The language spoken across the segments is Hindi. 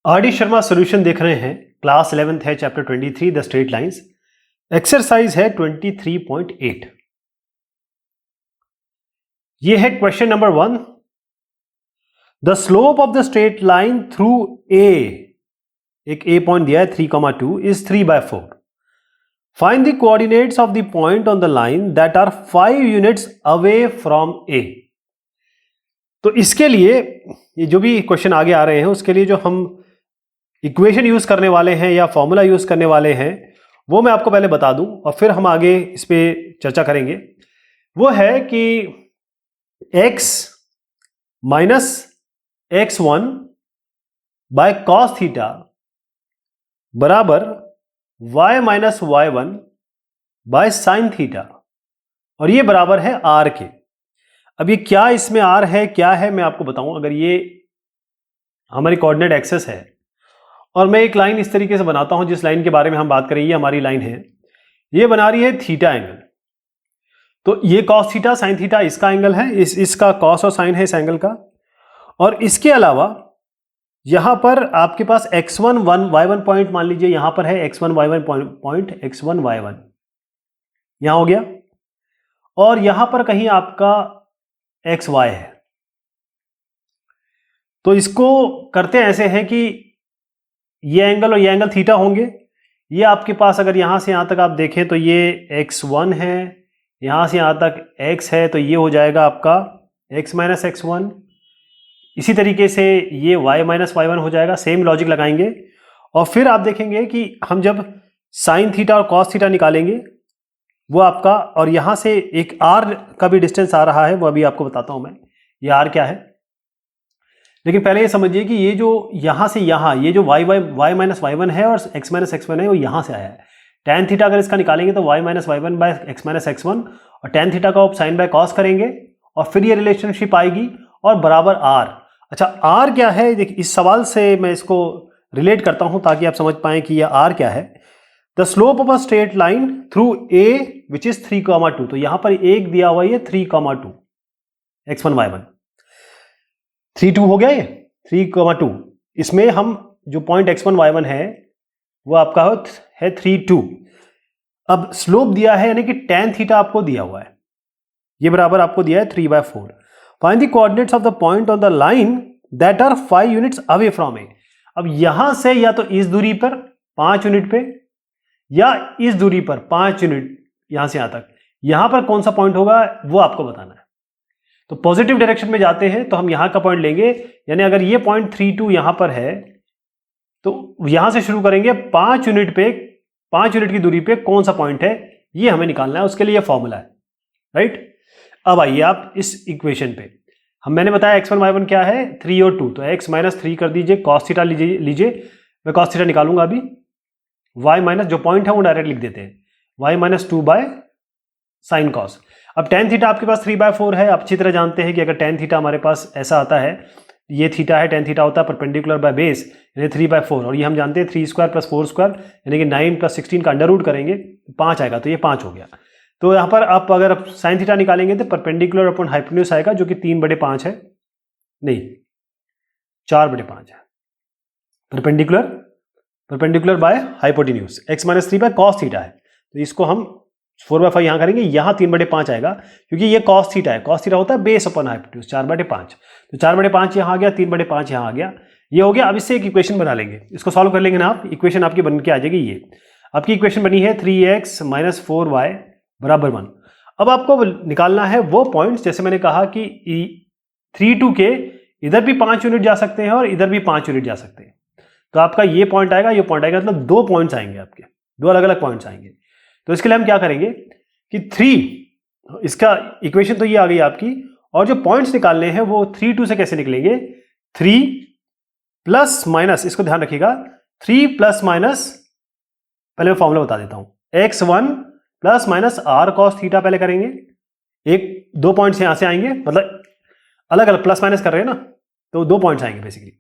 आर डी शर्मा सॉल्यूशन देख रहे हैं। क्लास 11th है, chapter 23 the straight lines. Exercise है 23.8। ये है question number 1। The slope of the straight line through A, एक ए पॉइंट दिया है 3,2 is 3/4। Find the coordinates of the point on the line that are 5 units away from A. तो इसके लिए ये जो भी क्वेश्चन आगे आ रहे हैं उसके लिए जो हम इक्वेशन यूज करने वाले हैं या फॉर्मूला यूज करने वाले हैं वो मैं आपको पहले बता दूं और फिर हम आगे इस पे चर्चा करेंगे। वो है कि x minus x1 by cos theta बराबर y minus y1 by sine theta, और ये बराबर है r के। अब ये क्या इसमें r है क्या है मैं आपको बताऊं। अगर ये हमारी कोऑर्डिनेट एक्सेस है और मैं एक लाइन इस तरीके से बनाता हूं, जिस लाइन के बारे में हम बात करें ये हमारी लाइन है, ये बना रही है थीटा एंगल। तो ये कॉस थीटा साइन थीटा इसका एंगल है, इसका कॉस और साइन है इस एंगल का। और इसके अलावा यहां पर आपके पास x1 y1 पॉइंट मान लीजिए यहां पर है x1 y1 point x1 y1 यहां हो गया, और यहां पर कहीं आपका xy है। तो इसको करते ऐसे हैं कि ये एंगल और ये एंगल थीटा होंगे। ये आपके पास अगर यहां से यहां तक आप देखें तो ये x1 है, यहां से यहां तक x है, तो ये हो जाएगा आपका x माइनस x1। इसी तरीके से ये y माइनस y1 हो जाएगा। सेम लॉजिक लगाएंगे और फिर आप देखेंगे कि हम जब साइन थीटा और कॉस थीटा निकालेंगे वो आपका, और यहां से एक r का भी डिस्टेंस आ रहा है, वो अभी आपको बताता हूं मैं ये r क्या है। लेकिन पहले ये समझिए कि ये जो यहां से यहां ये जो y माइनस y1 है और x माइनस x1 है वो यहां से आया है। tan थीटा अगर इसका निकालेंगे तो y minus y1 by x minus x1, और tan थीटा का आप साइन बाय कॉस करेंगे और फिर ये रिलेशनशिप आएगी और बराबर r। अच्छा r क्या है, देखिए इस सवाल से मैं इसको रिलेट करता हूं ताकि आप समझ पाएं कि यह r क्या है। The slope of a straight line through a which is 3,2। तो यहां पर एक दिया हुआ है 3,2 x1 y1 3,2 हो गया, ये 3,2। इसमें हम जो पॉइंट x1 y1 है वो आपका है 3,2। अब स्लोप दिया है यानी कि tan थीटा आपको दिया हुआ है, ये बराबर आपको दिया है 3/4। Find the coordinates of the point on the line that are 5 units away from A. अब यहां से या तो इस दूरी पर 5 यूनिट पे या इस दूरी पर 5 यूनिट यहां से यहां तक, यहां पर कौन सा पॉइंट होगा वो आपको बताना है। तो पॉजिटिव डायरेक्शन में जाते हैं तो हम यहां का पॉइंट लेंगे, यानी अगर ये पॉइंट 3,2 यहां पर है तो यहां से शुरू करेंगे 5 यूनिट पे, 5 यूनिट की दूरी पे कौन सा पॉइंट है ये हमें निकालना है। उसके लिए फॉर्मूला है, राइट। अब आइए आप इस इक्वेशन पे, मैंने बताया x1 y1 क्या है 3 और 2, तो x माइनस 3 कर दीजिए, कॉस थीटा लीजिए, मैं कॉस थीटा निकालूंगा अभी। y माइनस जो पॉइंट है वो डायरेक्ट लिख देते हैं, y minus 2 by sine cos. अब tan थीटा आपके पास 3/4 है। आप अच्छी तरह जानते हैं कि अगर tan थीटा हमारे पास ऐसा आता है, ये थीटा है, tan थीटा होता है परपेंडिकुलर बाय बेस यानी 3/4, और ये हम जानते हैं 3 स्क्वायर प्लस 4 स्क्वायर यानी कि 9 प्लस 16 का अंडर रूट करेंगे 5 आएगा, तो ये 5 हो गया। तो यहाँ पर आप अगर साइन थीटा निकालेंगे तो परपेंडिकुलर अपॉन हाइपोटेन्यूज आएगा जो कि 3/5 है, नहीं 4/5 है। Perpendicular by hypotenuse x minus 3 by cos theta है, तो इसको हम 4/5 यहां करेंगे, यहां 3/5 आएगा क्योंकि ये कॉस थीटा है। कॉस थीटा होता है बेस अपॉन हाइपोटेन्यूज 4/5, तो 4/5 यहां आ गया, 3/5 यहां आ गया, ये हो गया। अब इससे एक इक्वेशन बना लेंगे, इसको सॉल्व कर लेंगे ना आप, इक्वेशन आपकी बन के आ जाएगी। ये आपकी इक्वेशन बनी है 3x माइनस 4y बराबर 1। अब आपको निकालना है वो पॉइंट, जैसे मैंने कहा कि 3,2 के इधर भी 5 यूनिट जा सकते हैं और इधर भी 5 यूनिट जा सकते हैं। तो आपका ये पॉइंट आएगा, ये पॉइंट आएगा, मतलब 2 पॉइंट्स आएंगे आपके, 2 अलग अलग पॉइंट्स आएंगे। तो इसके लिए हम क्या करेंगे कि 3, इसका इक्वेशन तो ये आ गई आपकी, और जो पॉइंट्स निकालने हैं वो 3,2 से कैसे निकलेंगे, 3 प्लस माइनस, इसको ध्यान रखिएगा, 3 प्लस माइनस, पहले मैं फॉर्मूला बता देता हूं, x1 plus minus r cos theta पहले करेंगे। 2 पॉइंट्स यहां से आएंगे, मतलब अलग अलग प्लस माइनस कर रहे हैं ना, तो 2 पॉइंट्स आएंगे बेसिकली,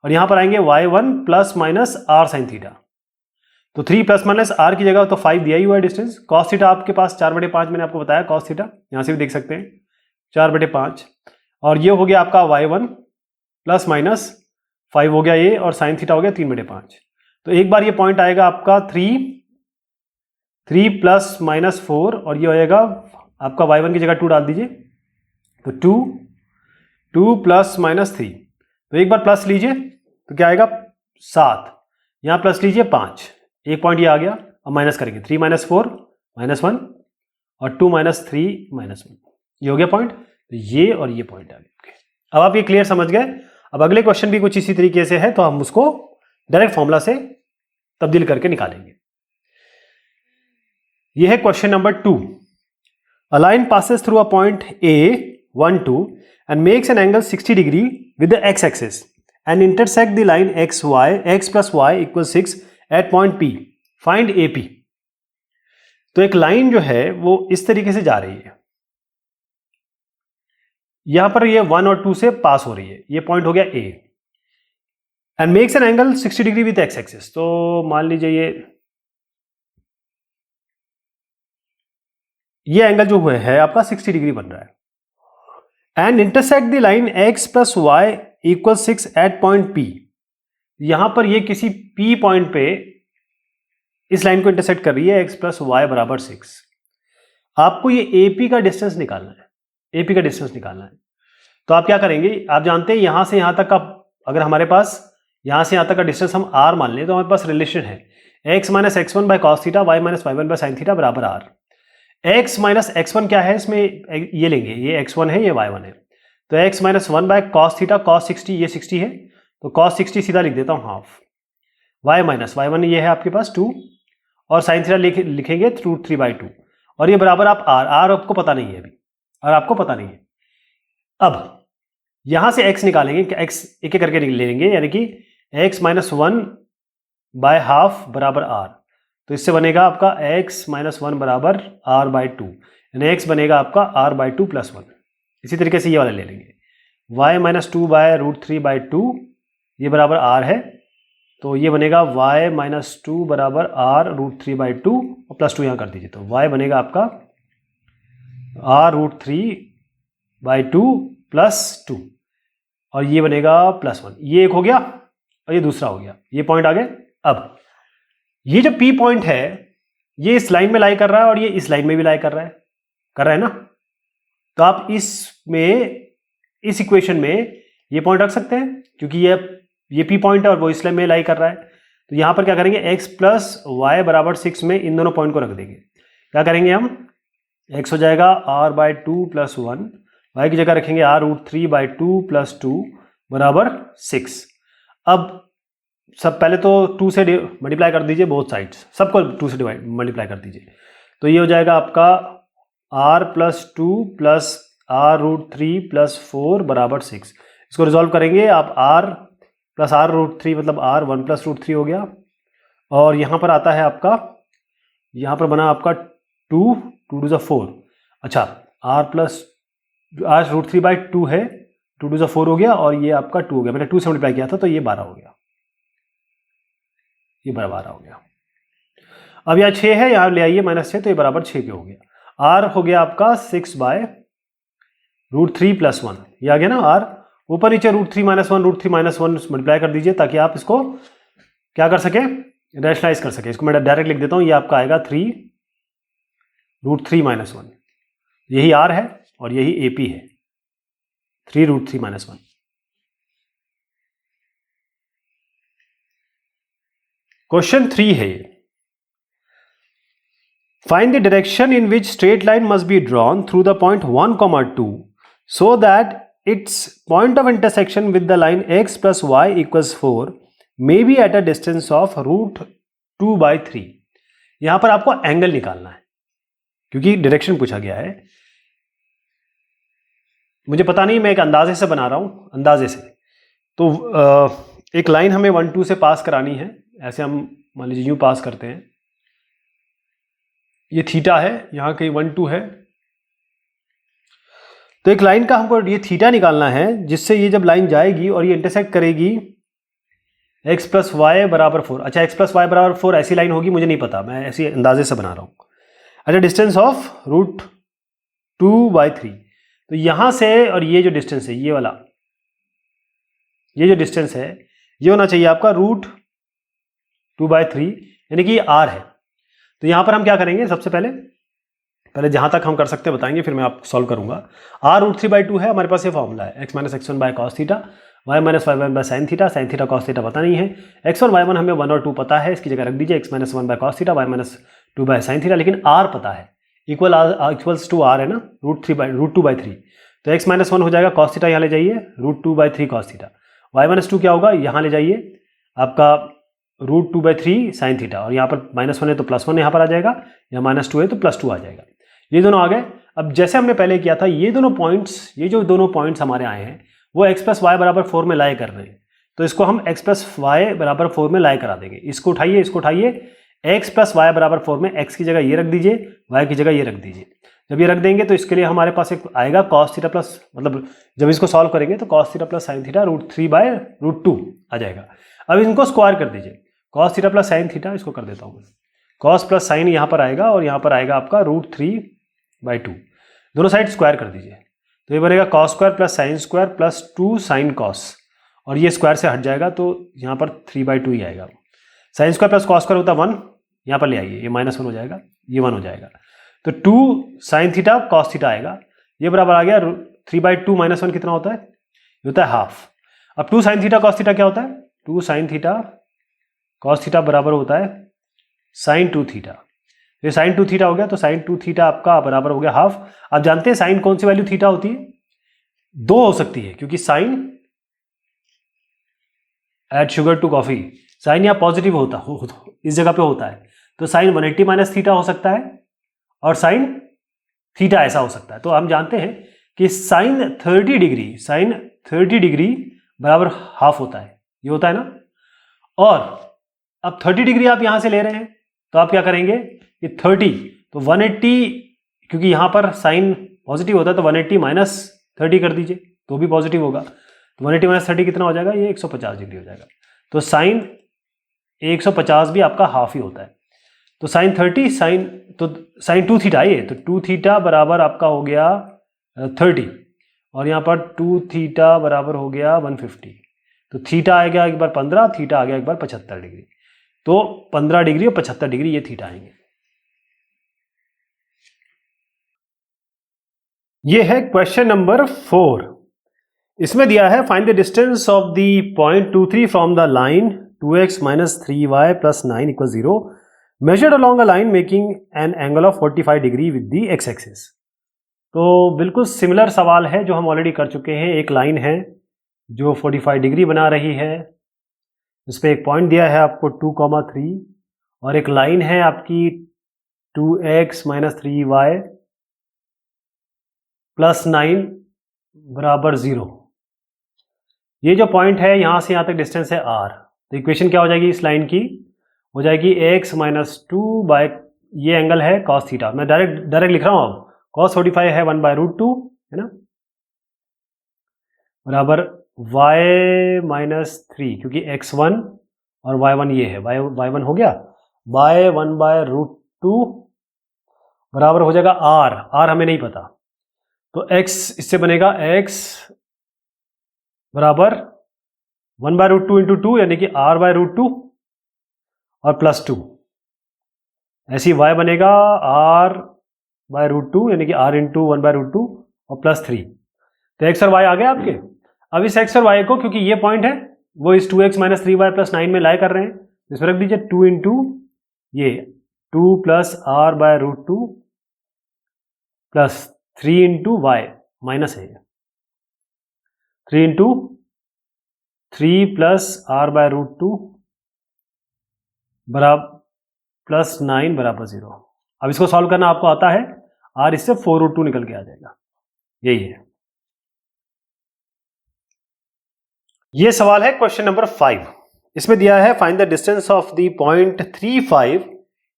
और यहां पर आएंगे y1 plus minus r sine theta. तो 3 प्लस माइनस r की जगह तो 5 दिया ही हुआ है डिस्टेंस। कॉस थीटा आपके पास 4/5 मैंने आपको बताया, कॉस थीटा यहां से भी देख सकते हैं 4/5, और ये हो गया आपका y1 प्लस माइनस 5 हो गया ये, और साइन थीटा हो गया 3/5। तो एक बार ये पॉइंट आएगा आपका 3 प्लस माइनस 4, और ये हो जाएगा आपका y1 की जगह 2 डाल दीजिए, तो 2 प्लस माइनस 3, तो एक बार प्लस लीजिए तो क्या आएगा 7, यहाँ प्लस लीजिए 5, एक पॉइंट ये आ गया। अब माइनस करेंगे, 3 माइनस 4 -1, और 2 माइनस 3 -1, ये हो गया पॉइंट। तो ये और ये पॉइंट आ गया। अब आप ये क्लियर समझ गए। अब अगले क्वेश्चन भी कुछ इसी तरीके से है, तो हम उसको डायरेक्ट फॉर्मूला से तब्दील करके निकालेंगे। ये है question number 2। A line passes through a point A 1 2 and makes an angle 60 degree with the x-axis and intersect the line x plus y equals 6 at point P. Find AP. तो एक लाइन जो है वो इस तरीके से जा रही है, यहां पर ये 1 और 2 से पास हो रही है, ये पॉइंट हो गया A, and makes an angle 60 degree with x axis. तो मान लीजिए ये एंगल जो हुआ है आपका 60 डिग्री बन रहा है, and intersect the line x plus y equal 6 at point P। यहां पर ये किसी P पॉइंट पे इस लाइन को इंटरसेक्ट कर रही है, x प्लस वाई बराबर 6। आपको ये AP का डिस्टेंस निकालना है, AP का डिस्टेंस निकालना है। तो आप क्या करेंगे, आप जानते हैं यहां से यहां तक का, अगर हमारे पास यहां से यहां तक का डिस्टेंस हम r मान लें, तो हमारे पास रिलेशन है x minus x1 by cos theta, y minus y1 by sine theta बराबर r। x माइनस x1 क्या है, इसमें ये लेंगे, ये x1 है, ये y1 है, तो x minus 1 by cos theta, cos 60, ये 60 है, तो कॉस 60 सीधा लिख देता हूं हाफ, y माइनस y1 ये है आपके पास 2, और साइन थीटा लिखेंगे √3/2, और ये बराबर आप r आपको पता नहीं है अभी, और आपको पता नहीं है। अब यहां से x निकालेंगे, x एक एक करके ले लेंगे, यानी कि x माइनस 1 बाय हाफ बराबर r, तो इससे बनेगा आपका x माइनस 1 बराबर r/2, यानी x बनेगा आपका r/2 + 1। इसी तरीके से ये वाला ले लेंगे, y माइनस 2 बाय √3/2, ये बराबर r है, तो ये बनेगा y माइनस 2 बराबर r√3/2 और +2 यहाँ कर दीजिए, तो y बनेगा आपका r√3/2 + 2, और ये बनेगा +1। ये एक हो गया और ये दूसरा हो गया, ये पॉइंट आ गए। अब ये जो P पॉइंट है ये इस लाइन में लाई कर रहा है, और ये इस लाइन में भी लाई कर रहा है ना, तो आप इसमें इस इक्वेशन में ये पॉइंट रख सकते हैं, क्योंकि ये P पॉइंट है और वो इस लाइन में लाई कर रहा है। तो यहां पर क्या करेंगे, x प्लस वाई बराबर 6 में इन दोनों पॉइंट को रख देंगे। क्या करेंगे हम, x हो जाएगा r/2 + 1, y की जगह रखेंगे r√3/2 + 2 बराबर 6। अब सब पहले तो 2 से मल्टीप्लाई कर दीजिए, बोथ साइड्स सबको 2 से मल्टीप्लाई कर दीजिए, तो ये हो जाएगा आपका r+2 + r√3 + 4 बराबर 6। इसको रिजॉल्व करेंगे आप, r + r√3 मतलब r1 + √3 हो गया, और यहाँ पर आता है आपका, यहाँ पर बना आपका 2 2 2 4, अच्छा r√3/2 है, 2 2 4 हो गया, और ये आपका 2 हो गया, मैंने 2 से मल्टीप्लाई किया था, तो ये 12 हो गया, ये बराबर 12 हो गया। अब यहाँ 6 है, यहाँ ले आइए -6, तो ये बराबर 6 के हो गया। r हो गया आपका 6 बाय √3 + 1, ये आ गया ना r, ऊपर नीचे √3 - 1 √3 - 1 मल्टीप्लाई कर दीजिए, ताकि आप इसको क्या कर सके, रैशनलाइज कर सके। इसको मैं डायरेक्ट लिख देता हूँ, ये आपका आएगा 3 √3 - 1, यही r है और यही AP है, 3 √3 - 1। क्वेश्चन 3 है ये, find the direction in which straight line must be drawn through the point 1, 2 so that its point of intersection with the line x plus y equals 4 may be at a distance of √2/3। यहां पर आपको एंगल निकालना है, क्योंकि डायरेक्शन पूछा गया है। मुझे पता नहीं, मैं एक अंदाजे से बना रहा हूं, अंदाजे से। तो एक लाइन हमें 1 2 से पास करानी है, ऐसे हम मान लीजिए यूं पास करते हैं, ये थीटा है, यहां कहीं 1 2 है, तो एक लाइन का हमको ये थीटा निकालना है, जिससे ये जब लाइन जाएगी और ये इंटरसेक्ट करेगी x प्लस वाई बराबर 4। अच्छा, x प्लस वाई बराबर 4 ऐसी लाइन होगी, मुझे नहीं पता, मैं ऐसी अंदाजे से बना रहा हूँ। अच्छा, डिस्टेंस ऑफ √2/3, तो यहाँ से और ये जो डिस्टेंस है, ये वाला, ये जो डिस्टेंस है, ये होना चाहिए आपका √2/3, यानी कि r है। तो यहां पर हम क्या करेंगे, सबसे पहले जहां तक हम कर सकते हैं बताएंगे, फिर मैं आपको सॉल्व करूंगा। r √3/2 है, हमारे पास ये फॉर्मूला है x - x1/cos theta, y - y1/sin theta, sin theta cos theta पता नहीं है, x1 y1 हमें 1 और 2 पता है, इसकी जगह रख दीजिए x - 1/cos theta, y - 2/sin theta, लेकिन r पता है, इक्वल्स टू r है ना, √2/3। तो x - 1 हो जाएगा cos थीटा, यहाँ ले जाइए √2/3 cos थीटा, y - 2 क्या होगा, यहाँ ले जाइए आपका √2/3 sin थीटा, और यहाँ पर -1 है तो +1 यहाँ पर आ जाएगा, या -2 है तो +2 आ जाएगा। ये दोनों आ गए। अब जैसे हमने पहले किया था, ये जो दोनों पॉइंट्स हमारे आए हैं वो x + y = 4 में लाई कर रहे हैं, तो इसको हम x + y = 4 में लाई करा देंगे। इसको उठाइए, x + y = 4 में x की जगह ये रख दीजिए, y की जगह ये रख दीजिए। जब ये रख देंगे तो इसके लिए हमारे पास एक आएगा cos थीटा प्लस, मतलब जब इसको सॉल्व करेंगे तो cos theta plus sin theta √3/√2 आ जाएगा। अब इनको स्क्वायर कर दीजिए, cos theta plus sin theta, इसको कर देता हूँ मैं, cos प्लस sin यहाँ पर आएगा और यहाँ पर आएगा आपका √3/2, दोनों साइड स्क्वायर कर दीजिए, तो ये बनेगा cos² plus sin² plus 2 sin cos, और ये स्क्वायर से हट जाएगा तो यहाँ पर 3/2 ही आएगा। sin² प्लस cos² होता है 1, यहाँ पर ले आइए, ये -1 हो जाएगा, ये 1 हो जाएगा, तो 2 sin थीटा cos थीटा आएगा, ये बराबर आ गया 3/2 - 1 कितना होता है, ये होता है हाफ। अब 2 sin थीटा cos थीटा क्या होता है, 2 sin थीटा cos थीटा बराबर होता है sin 2 थीटा, ये sin 2 थीटा हो गया, तो sin 2 थीटा आपका बराबर हो गया हाफ। आप जानते हैं साइन कौन सी वैल्यू थीटा होती है, 2 हो सकती है, क्योंकि sine add sugar to coffee, sine यहाँ पॉजिटिव होता इस जगह पे होता है, तो साइन 180 - थीटा हो सकता है और साइन थीटा ऐसा हो सकता है। तो हम जानते हैं कि साइन 30 डिग्री बराबर हाफ होता है, ये होता है ना। और अब 30 डिग्री आप यहां से ले रहे हैं, तो आप क्या करेंगे, ये 30 तो 180, क्योंकि यहां पर साइन पॉजिटिव होता है तो 180 - 30 कर दीजिए तो भी पॉजिटिव होगा, तो 180 - 30 कितना हो जाएगा, ये 150 डिग्री हो जाएगा। तो साइन 150 भी आपका हाफ ही होता है, तो साइन 30 साइन 2 थीटा, ये तो 2 थीटा बराबर आपका हो गया 30, और यहाँ पर 2 थीटा बराबर हो गया 150, तो थीटा आ गया एक बार 15, थीटा आ गया एक बार 75 डिग्री, तो 15 डिग्री और 75 डिग्री ये थीटा आएंगे। ये है क्वेश्चन नंबर 4। इसमें दिया है find the distance of the point 23 from the line 2x - 3y + 9 = 0 measured along a line making an angle of 45 degree with the x axis। तो बिल्कुल सिमिलर सवाल है जो हम ऑलरेडी कर चुके हैं। एक लाइन है जो 45 डिग्री बना रही है, इस पर एक पॉइंट दिया है आपको 2,3, और एक लाइन है आपकी 2x - 3y + 9 = 0। ये जो पॉइंट है यहां से यहां तक डिस्टेंस है r, तो इक्वेशन क्या हो जाएगी इस लाइन की, हो जाएगी x - 2 ये एंगल है cos थीटा, मैं डायरेक्ट लिख रहा हूं, अब cos 45 है 1/√2 है ना, बराबर y - 3, क्योंकि x1 और y1 ये है, y1 हो गया, y 1/√2 बराबर हो जाएगा r हमें नहीं पता, तो x इससे बनेगा x बराबर 1/√2 × 2 यानी कि r/√2 और +2, ऐसे ही y बनेगा r/√2 यानी कि r × 1/√2 और +3, तो x और y आ गए आपके। अब इस x और y को, क्योंकि ये पॉइंट है वो इस 2x - 3y + 9 में लाई कर रहे हैं, इसमें रख दीजिए 2 × ये 2 + r/√2 + 3 × y माइनस है, 3 × 3 + r/√2 बराबर +9 बराबर 0। अब इसको सॉल्व करना आपको आता है, r इससे 4√2 निकल के आ जाएगा, यही है। ये सवाल है क्वेश्चन नंबर 5। इसमें दिया है find the distance of the point 35,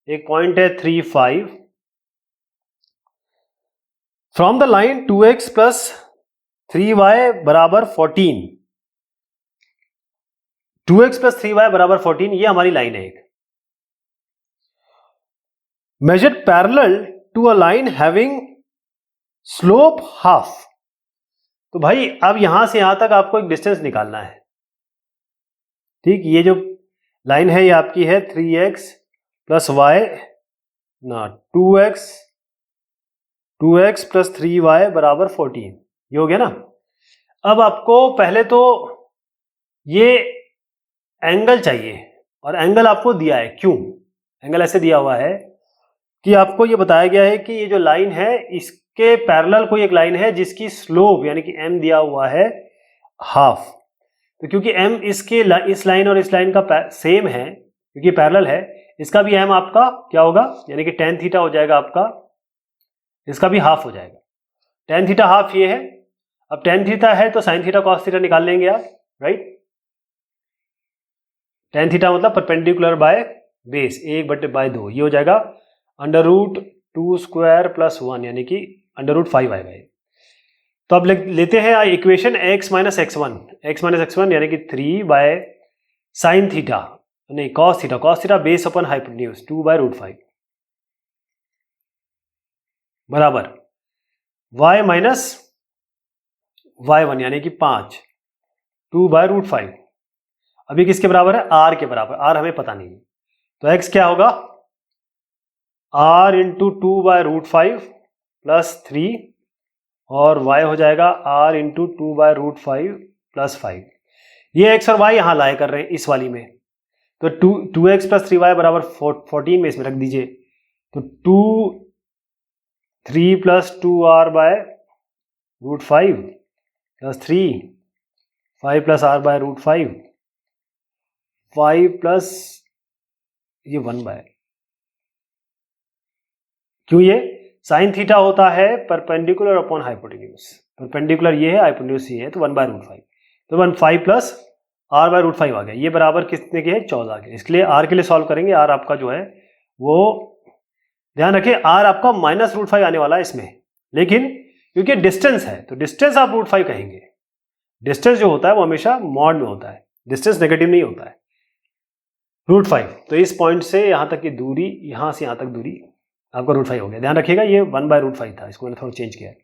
एक पॉइंट है 35 from the line 2x + 3y = 14, 2x + 3y = 14, ये हमारी लाइन है एक, measured parallel to a line having slope half। तो भाई अब यहां से यहां तक आपको एक डिस्टेंस निकालना है, ठीक, ये जो लाइन है ये आपकी है 3x प्लस वाई ना 2x प्लस 3y बराबर 14, ये हो गया ना। अब आपको पहले तो ये एंगल चाहिए, और एंगल आपको दिया है। क्यों एंगल ऐसे दिया हुआ है कि आपको ये बताया गया है कि ये जो लाइन है इसके पैरेलल कोई एक लाइन है जिसकी स्लोप यानी कि m दिया हुआ है हाफ। तो क्योंकि m इस लाइन और इस लाइन का सेम है, क्योंकि पैरेलल है, इसका भी m आपका क्या होगा, यानी कि tan थीटा हो जाएगा आपका, इसका भी हाफ हो जाएगा। tan थीटा हाफ ये है। अब tan थीटा है तो sin थीटा cos थीटा निकाल लेंगे आप, राइट। tan थीटा मतलब परपेंडिकुलर बाय बेस 1/2, ये हो जाएगा √2² + 1 यानी कि √5 आएगा ये। तो अब लेते हैं इक्वेशन x - x1 यानी कि 3/sin थीटा नहीं cos थीटा बेस अपन हाइपोटेन्यूज 2/√5 बराबर y - y1 यानी कि 5 2/√5। अभी किसके बराबर है, r के बराबर। r हमें पता नहीं है, तो x क्या होगा, r × 2/√5 + 3 और y हो जाएगा r × 2/√5 + 5। ये x और y यहां लाए कर रहे हैं इस वाली में, तो 2x + 3y बराबर 14 में इसमें रख दीजिए। तो 3 + 2r/√5 + 3 5 + r/√5 5 प्लस ये 1/, क्यों, ये साइन थीटा होता है परपेंडिकुलर अपॉन हाइपोटेन्यूज। परपेंडिकुलर ये है, हाइपोटेन्यूज ये है, तो 1/√5। तो 5 प्लस r/√5 आ गया। ये बराबर कितने के है, 14 के। इसके लिए r के लिए सॉल्व करेंगे। r आपका जो है वो ध्यान रखिए r आपका -√5 आने वाला है इसमें, लेकिन क्योंकि डिस्टेंस है तो डिस्टेंस आप √5 कहेंगे। डिस्टेंस जो होता है वो हमेशा मॉड में होता है, डिस्टेंस नेगेटिव नहीं होता है। √5, तो इस पॉइंट से यहां तक की दूरी, यहां से यहां तक दूरी आपका √5 हो गया। ध्यान रखिएगा ये 1/√5 था, इसको मैंने थोड़ा चेंज किया है।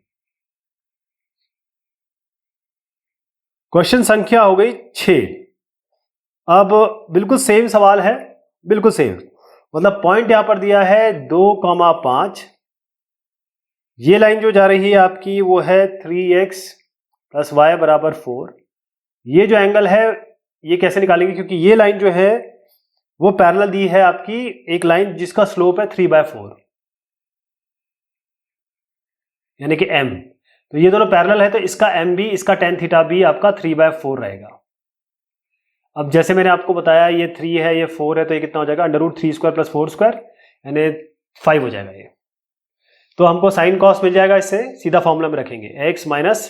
क्वेश्चन संख्या हो गई 6। अब बिल्कुल सेम सवाल है, बिल्कुल सेम, मतलब पॉइंट यहां पर दिया है 2,5। ये लाइन जो जा रही है आपकी वो है 3x + y बराबर 4। ये जो एंगल है ये कैसे निकालेंगे, क्योंकि ये लाइन जो है वो पैरेलल दी है आपकी एक लाइन जिसका स्लोप है 3/4 यानी कि m। तो ये दोनों पैरेलल है तो इसका m भी, इसका tan थीटा भी आपका 3/4 रहेगा। अब जैसे मैंने आपको बताया ये 3 है ये 4 है, तो ये कितना हो जाएगा, √3² + 4² यानी 5 हो जाएगा ये। तो हमको साइन कॉस मिल जाएगा, इससे सीधा फॉर्मूला में रखेंगे x माइनस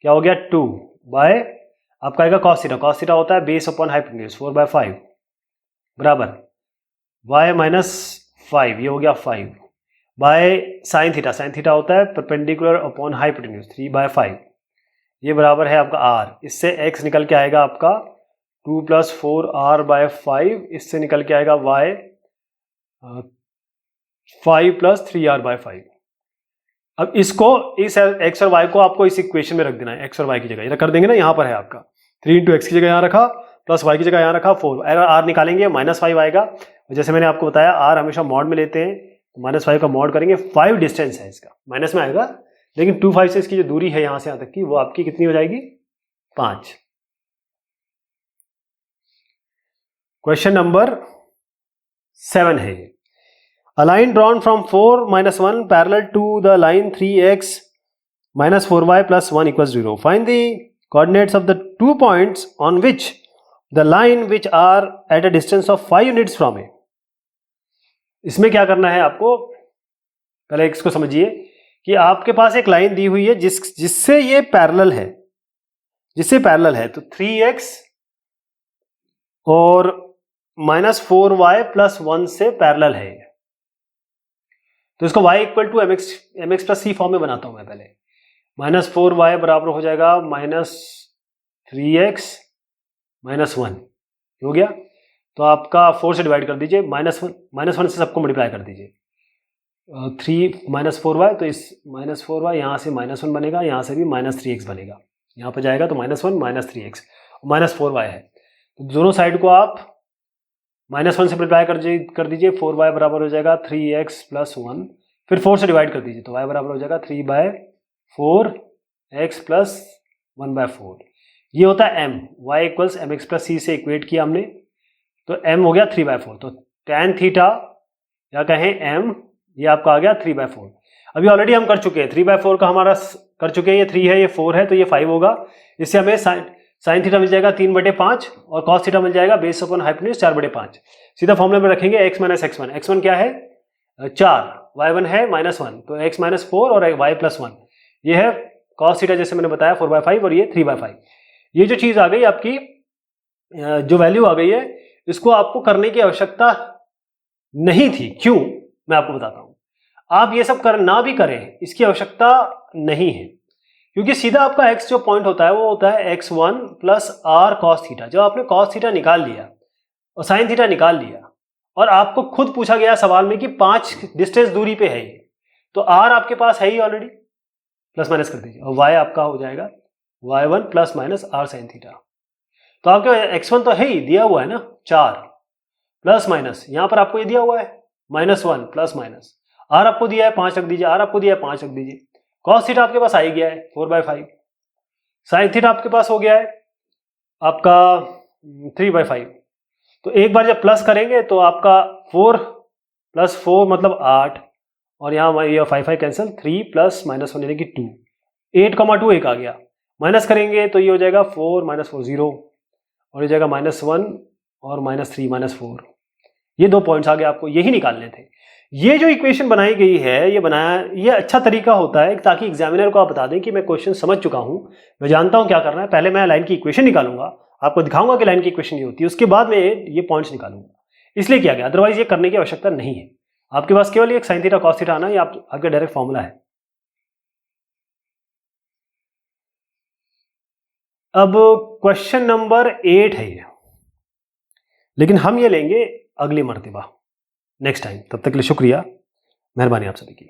क्या हो गया 2 बाय आपका आएगा cos थीटा। cos थीटा होता है बेस अपॉन हाइपोटेन्यूज 4/5 बराबर y - 5, ये हो गया 5 बाय साइन थीटा होता है परपेंडिकुलर अपॉन हाइपोटेन्यूज 3/5, ये बराबर है आपका r। इससे x निकल के आएगा आपका 2 + 4r/5, इससे निकल के आएगा y 5 + 3r/5। अब इसको, इस x और y को आपको इस इक्वेशन में रख देना है, x और y की जगह ये कर देंगे ना। यहाँ पर है आपका 3 × x की जगह यहाँ रखा प्लस y की जगह यहाँ रखा 4। अगर r निकालेंगे -5 आएगा। जैसे मैंने आपको बताया r हमेशा मॉड में लेते हैं, -5 का मॉड करेंगे। 5 डिस्टेंस है इसका, माइनस में आएगा, लेकिन 2 5 से इसकी जो दूरी है यहाँ से यहाँ तक की वो आपकी कितनी हो जाएगी 5। क्वेश्चन नंबर 7 है। A line drawn from 4 - 1 parallel to the line 3x - 4y + 1 = 0. Find the coordinates of the 2 points on which the line which are at a distance of 5 units from A. इसमें क्या करना है आपको, पहले इसको समझिए कि आपके पास एक लाइन दी हुई है जिससे ये पैरेलल है, जिससे पैरेलल है। तो 3x और -4y + 1 से पैरेलल है। तो इसको y = mx + c फॉर्म में बनाता हूं मैं पहले। -4y बराबर हो जाएगा -3x - 1 हो गया। तो आपका 4 से डिवाइड कर दीजिए, -1 से सबको मल्टीप्लाई कर दीजिए। 3 - 4y, तो इस -4y यहाँ से -1 बनेगा, यहाँ से भी -3x बनेगा, यहाँ पर जाएगा तो -1 - 3x -4y है। तो दोनों साइड को आप -1 से मल्टीप्लाई कर दीजिए, 4y बराबर हो जाएगा 3x + 1, फिर 4 से डिवाइड कर दीजिए तो y बराबर हो जाएगा 3/4x + 1/4। ये होता है m, y = mx + c से इक्वेट किया हमने, तो m हो गया 3/4, तो tan थीटा या कहें m, ये आपका आ गया 3/4। अभी ऑलरेडी हम कर चुके हैं, 3/4 का हमारा कर चुके हैं, ये 3 है, ये 4 है, तो ये 5 होगा। इससे हमें साइन थीटा मिल जाएगा 3/5 और कॉस थीटा मिल जाएगा बेस अपॉन हाइपोटेन्यूज 4/5। सीधा फॉर्मूला में रखेंगे x - x1। x1 क्या है 4, y1 है -1, तो x - 4 और y + 1, ये है कॉस थीटा जैसे मैंने बताया 4/5 और ये 3/5। ये जो चीज आ गई आपकी, जो वैल्यू आ गई है, इसको आपको करने की आवश्यकता नहीं थी। क्यों, मैं आपको बताता हूं। आप ये सब ना भी करें, इसकी आवश्यकता नहीं है, क्योंकि सीधा आपका x जो पॉइंट होता है वो होता है x1 + r cos थीटा। जब आपने cos थीटा निकाल लिया और sin थीटा निकाल लिया और आपको खुद पूछा गया सवाल में कि 5 डिस्टेंस दूरी पे है ये, तो r आपके पास है ही ऑलरेडी, प्लस माइनस कर दीजिए और y आपका हो जाएगा y1 ± r sin थीटा। तो आपके x1 तो है ही, दिया हुआ है ना 4, प्लस माइनस यहां पर आपको ये दिया हुआ है -1 प्लस माइनस, r आपको दिया है 5 रख दीजिए, r आपको दिया है 5 रख दीजिए। cos थीटा आपके पास आ ही गया है 4/5, sin थीटा आपके पास हो गया है आपका 3/5। तो एक बार जब प्लस करेंगे तो आपका 4 + 4 मतलब 8, और यहाँ ये 5 कैंसिल, 3 + -1 यानी कि 2, 8,2 एक आ गया। माइनस करेंगे तो ये हो जाएगा 4 - 4 0, और ये जाएगा -1 और -3 -4। ये 2 पॉइंट्स आ गए, आपको यही निकालने थे। ये जो इक्वेशन बनाई गई है, ये अच्छा तरीका होता है ताकि एग्जामिनर को आप बता दें कि मैं क्वेश्चन समझ चुका हूं, मैं जानता हूं क्या करना है। पहले मैं लाइन की इक्वेशन निकालूंगा, आपको दिखाऊंगा कि लाइन की इक्वेशन ये होती है, उसके बाद में ये पॉइंट्स निकालूंगा। इसलिए किया गया, अदरवाइज ये करने की आवश्यकता नहीं है। आपके पास केवल एक sin थीटा cos थीटा आना, ये आपका डायरेक्ट फॉर्मूला है। अब क्वेश्चन नंबर 8 है ये, लेकिन हम ये लेंगे अगली मर्तबा, नेक्स्ट टाइम। तब तक के लिए शुक्रिया, मेहरबानी आप सभी की।